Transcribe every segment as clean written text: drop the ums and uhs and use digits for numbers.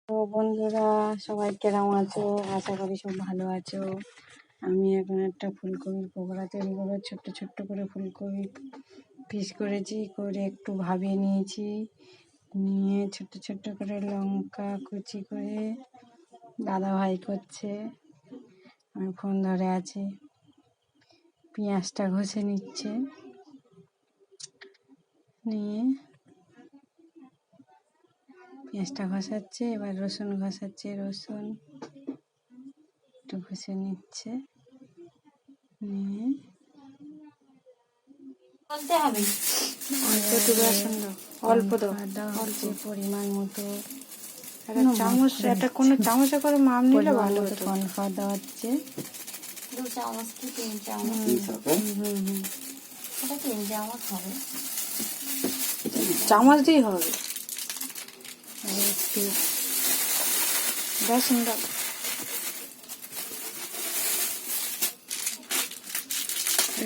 তো বন্ধুরা, সবাই কেমন আছো? আশা করি সব ভালো আছো। আমি এখন একটা ফুলকপির পকোড়া তৈরি করবো। ছোট্ট ছোট্ট করে ফুলকপি পিস করেছি, করে একটু ভাবিয়ে নিয়েছি, নিয়ে ছোট্ট ছোট্ট করে লঙ্কা কুচি করে দাদা ভাই করছে, আমি ফোন ধরে আছি। পেঁয়াজটা ঘষে নিচ্ছে, নিয়ে পেঁয়াজটা ঘষাচ্ছে, এবার রসুন ঘষাচ্ছে, রসুন একটু ঘষে নিচ্ছে, নিয়ে অল্প পরিমাণ মতো চামচ, একটা কোনো চামচে করে মাপ নিলে ভালো হতো। কর্নফ্লাওয়ার দেওয়া হচ্ছে 2 চামচ কি 3 চামচ? 3 চামচ হবে, চামচ দিয়ে হবে। একটু বেসন দাও,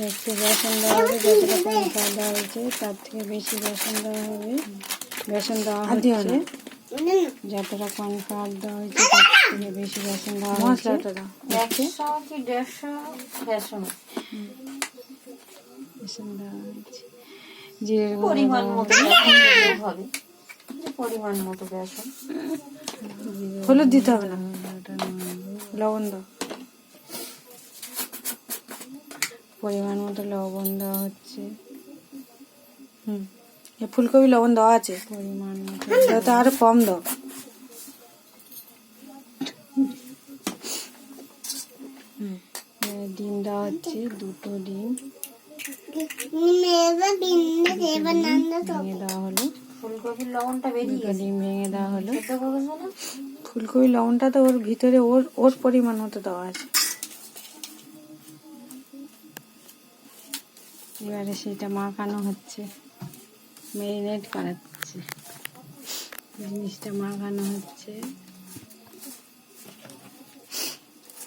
একটু বেসন দেওয়া হবে, যতটা কর্নফ্লাওয়ার দেওয়া হয়েছে তার থেকে বেশি বেসন দেওয়া হবে। বেসন দেওয়া হচ্ছে, যতটা কর্নফ্লাওয়ার দেওয়া হয়েছে তার থেকে বেশি বেসন দেওয়া হয়েছে। মশলাটা দাও 100 কি 150 বেসন দেওয়া হয়েছে। জিরের গুঁড়ো পরিমাণ মতো হবে, পরিমাণ মতো বেসন। হলুদ দিতে হবে না, লবণ দাও, পরিমাণ মতো লবণ দেওয়া হচ্ছে। ফুলকপি লবণ দেওয়া আছে, পরিমাণ মতো তো আরো কম দাও। ডিম দেওয়া হচ্ছে, 2টো ডিম ভেঙে দেওয়া হলো। ফুলকপির লবণটা বেরিয়ে 2টো ডিম ভেঙে দেওয়া হলো। ফুলকপির লবণটা তো ওর ভিতরে ওর পরিমাণ মতো দেওয়া আছে। এবারে সেটা মাখানো হচ্ছে, ম্যারিনেট করাচ্ছে, জিনিসটা মাখানো হচ্ছে।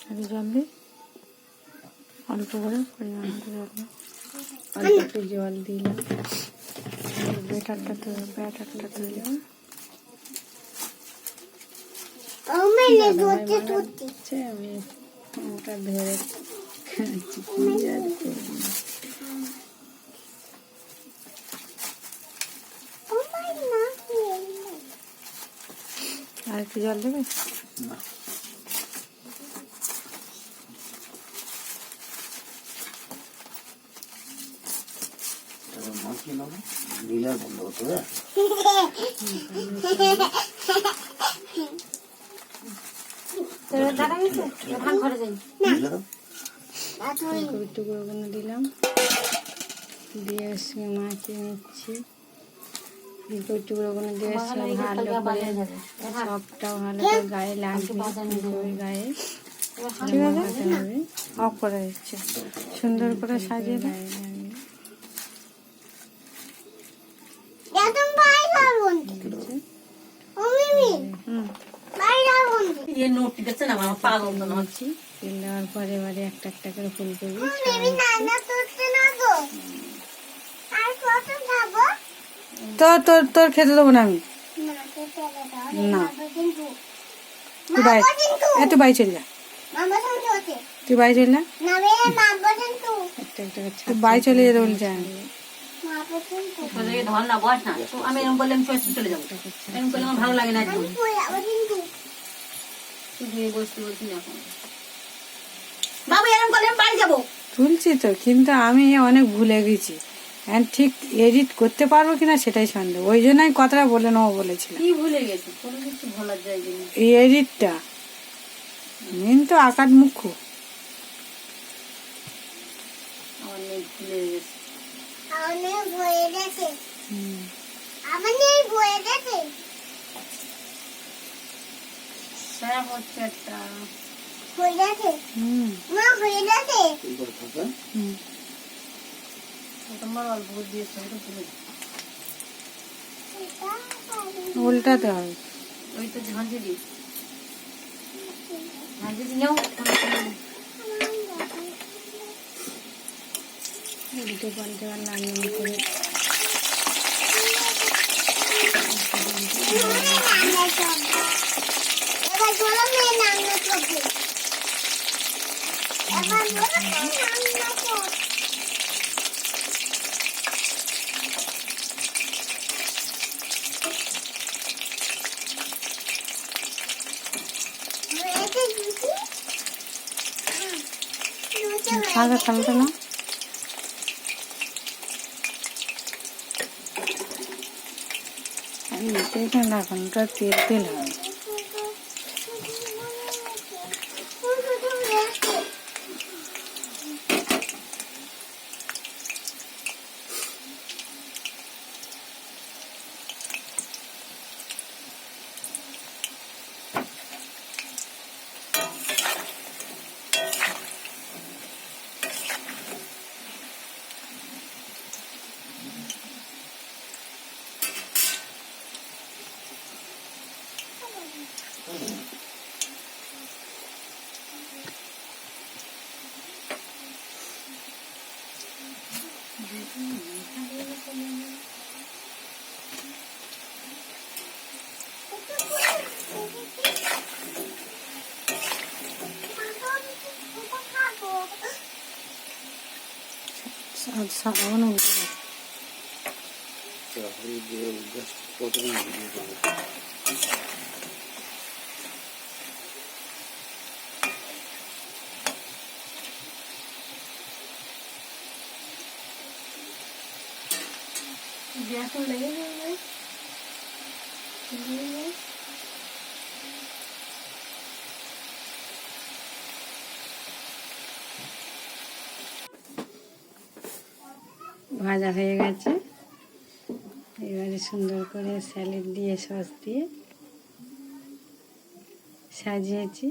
আরে জল দিই, অল্প করে পরিমাণ মতো জল দাও। অল্প একটু জল দিলাম, ব্যাটারটা দিলাম। আমি ওটা ধরে আর একটু জল দেবে? ফুলকপির টুকরোগুলো দিলাম, দিয়ে মাখিয়ে নিচ্ছি। ফুলকপির টুকরোগুলো দিয়ে ভালো করে সবটা ভালো করে গায়ে লাগবে, ফুলকপির গায়ে মাখাতে হবে। অফ করে দিচ্ছে, সুন্দর করে সাজিয়ে গায়ে লাগবে। তেল দেওয়ার পরে এবারে একটা একটা করে ফুলকপি তোর খেতে দেবো না আমি। না, তুই বাড়ি চলে যা, তুই বাড়ি চলে যা, একটা একটা করে তুই বাড়ি চলে যেতে বলছি আমি। আমি এরকম বললাম চলে যাবো, এরকম করলে আমার ভালো লাগে না। বাবু এরকম করলে আমি বাড়ি যাবো। তুলছি তো, কিন্তু আমি অনেক ভুলে গেছি, ঠিক এডিট করতে পারবো কিনা সেটাই সন্দেহ। ওই জন্যই কথাটা বলে নেবো বলেছিলাম। কি ভুলে গেছি? কোনো কিছু ভোলার জায়গা নেই। এই এডিটটা মেন তো আকার মুখ্য। আমার নেই, ভুলে গেছি। স্যার হচ্ছে একটা তোমার অল্প দিয়েছে, ভুলে উল্টাতে হবে। ওই তো ঝাঁঝে দিই, ঝাঁঝে দিলেও উল্টে পাল্টে নামিয়ে করে সাদা থালটা না এখানে রাখুন, ওটা তেল তেল হবে। সাবান গ্যাস লেগে যাবে। ভাজা হয়ে গেছে, এবারে সুন্দর করে স্যালাড দিয়ে সস দিয়ে সাজিয়েছি।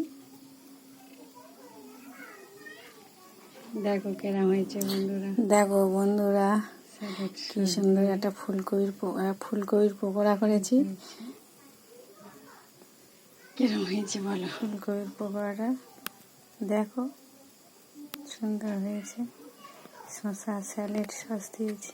দেখো কেরম হয়েছে বন্ধুরা, দেখো বন্ধুরা স্যালাড কি সুন্দর একটা ফুলকপির পকোড়া করেছি। কেরম হয়েছে বলো। ফুলকপির পকোড়াটা দেখো সুন্দর হয়েছে, শসা স্যালাড সস দিয়েছি।